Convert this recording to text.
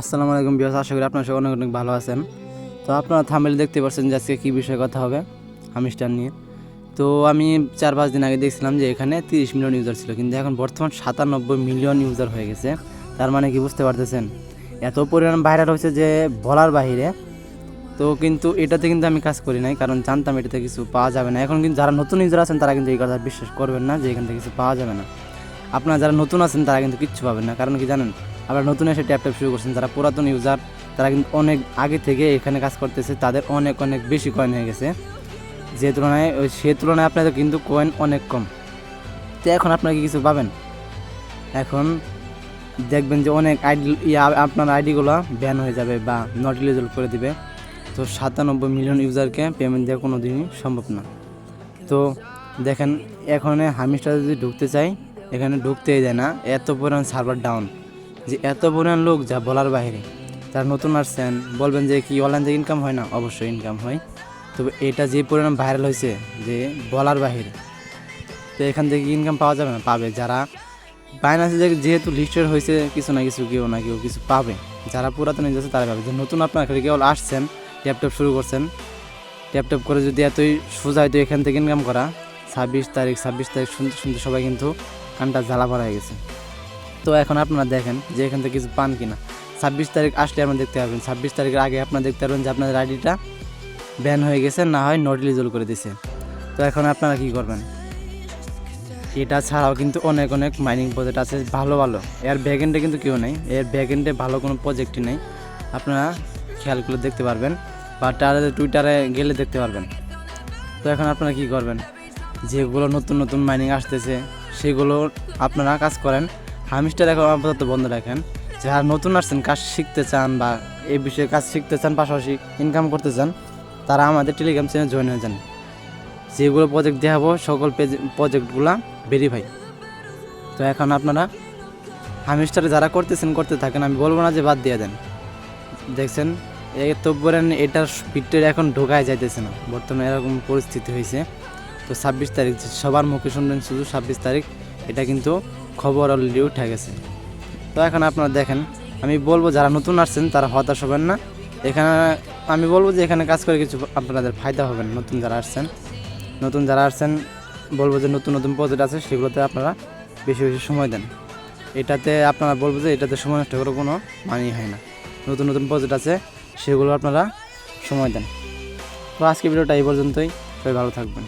আসসালামু আলাইকুম ভিউয়ার্স, আশা করি আপনারা সবাই অনেক অনেক ভালো আছেন। তো আপনারা থাম্বনেল দেখতে পাচ্ছেন যে আজকে কী বিষয়ে কথা হবে, হামিস্টার নিয়ে। তো আমি 4-5 দিন আগে দেখছিলাম যে এখানে 30 মিলিয়ন ইউজার ছিল, কিন্তু এখন বর্তমান 97 মিলিয়ন ইউজার হয়ে গেছে। তার মানে কি বুঝতে পারতেছেন, এত পরিমাণ ভাইরাল হয়েছে যে বলার বাহিরে। তো কিন্তু এটাতে কিন্তু আমি কাজ করি নাই, কারণ জানতাম এটাতে কিছু পাওয়া যাবে না। এখন কিন্তু যারা নতুন ইউজার আছেন তারা কিন্তু এই কথা বিশ্বাস করবেন না যে এখান থেকে কিছু পাওয়া যাবে না। আপনারা যারা নতুন আছেন তারা কিন্তু কিচ্ছু পাবেন না, কারণ কি জানেন, আপনারা নতুন এসে ট্যাপ শুরু করছেন। যারা পুরাতন ইউজার তারা কিন্তু অনেক আগে থেকে এখানে কাজ করতেছে, তাদের অনেক অনেক বেশি কয়েন হয়ে গেছে। যে তুলনায় সে তুলনায় আপনাদের কিন্তু কয়েন অনেক কম। তো এখন আপনারা কি কিছু পাবেন? এখন দেখবেন যে অনেক আইডি আপনার আইডিগুলো ব্যান হয়ে যাবে বা নট ইলিজিবল করে দিবে। তো 97 মিলিয়ন ইউজারকে পেমেন্ট দেওয়া কোনো দিনই সম্ভব না। তো দেখেন, এখানে হামিস্টার যদি ঢুকতে চাই এখানে ঢুকতেই দেয় না, এত পরিমাণ সার্ভার ডাউন, যে এত পরিমাণ লোক যা বলার বাইরে। যারা নতুন আসছেন বলবেন যে কি অনলাইন থেকে ইনকাম হয় না? অবশ্যই ইনকাম হয়, তবে এটা যে পরিমাণ ভাইরাল হয়েছে যে বলার বাহিরে। তো এখান থেকে ইনকাম পাওয়া যাবে না? পাবে। যারা বাইনান্সে যেহেতু লিস্টেড হয়েছে, কিছু না কিছু কেউ না কেউ কিছু পাবে। যারা পুরাতন আছে তারা পাবে। যে নতুন আপনার কেবল আসছেন, ট্যাপ শুরু করছেন, ট্যাপ করে যদি এতই সোজা হয়তো এখান থেকে ইনকাম করা। 26 তারিখ শুনতে শুনতে সবাই কিন্তু কানটা জ্বালা ভরা হয়ে গেছে। তো এখন আপনারা দেখেন যে এখান থেকে কিছু পান কিনা। 26 তারিখ আসলে আপনারা দেখতে পাবেন। 26 তারিখের আগে আপনারা দেখতে পারবেন যে আপনাদের আইডিটা ব্যান হয়ে গেছে, না হয় নট ইলিজিবল করে দিছে। তো এখন আপনারা কি করবেন? এটা ছাড়াও কিন্তু অনেক অনেক মাইনিং প্রজেক্ট আছে ভালো ভালো। এর ব্যাকএন্ডে কিন্তু কেউ নেই, এর ব্যাকএন্ডে ভালো কোনো প্রজেক্টই নেই। আপনারা খেয়াল করে দেখতে পারবেন বা টুইটারে গেলে দেখতে পারবেন। তো এখন আপনারা কি করবেন? যেগুলো নতুন নতুন মাইনিং আসতেছে সেগুলো আপনারা কাজ করেন। হামিস্টার এখন আপাতত বন্ধ রাখেন। যারা নতুন আসছেন, কাজ শিখতে চান বা এই বিষয়ে কাজ শিখতে চান, পাশাপাশি ইনকাম করতে চান, তারা আমাদের টেলিগ্রাম চ্যানেলে জয়েন হয়ে যান। যেগুলো প্রজেক্ট দেখাবো সকল প্রজেক্টগুলো ভেরিফাই। তো এখন আপনারা হামিস্টারে যারা করতে থাকেন, আমি বলবো না যে বাদ দিয়ে দেন। দেখছেন এত বলেন এটার স্পিডটা এখন ঢোকায় যাইতেছে না, বর্তমানে এরকম পরিস্থিতি হয়েছে। তো 26 তারিখ সবার মুখে শুনবেন শুধু 26 তারিখ, এটা কিন্তু খবর অলরেডি উঠে গেছে। তো এখন আপনারা দেখেন, আমি বলবো যারা নতুন আসছেন তারা হতাশ হবেন না। এখানে আমি বলবো যে এখানে কাজ করে কিছু আপনাদের ফায়দা হবে না। নতুন যারা আসছেন বলবো যে নতুন নতুন প্রজেক্ট আছে, সেগুলোতে আপনারা বেশি বেশি সময় দেন। এটাতে আপনারা বলবো যে এটাতে সময় নষ্ট করে কোনো মানেই হয় না। নতুন নতুন প্রজেক্ট আছে, সেগুলো আপনারা সময় দেন। তো আজকে ভিডিওটা এই পর্যন্তই। সবাই ভালো থাকবেন।